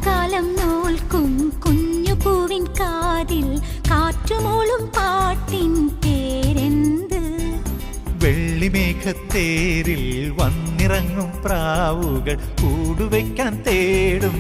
കാലം നോൽക്കും കുഞ്ഞു പൂവിൻ കാതിൽ കാറ്റുമൂളും പാട്ടിൻ പേരെന്ത്? വെള്ളിമേഘത്തേരിൽ വന്നിറങ്ങും പ്രാവുകൾ കൂടുവയ്ക്കാൻ തേടും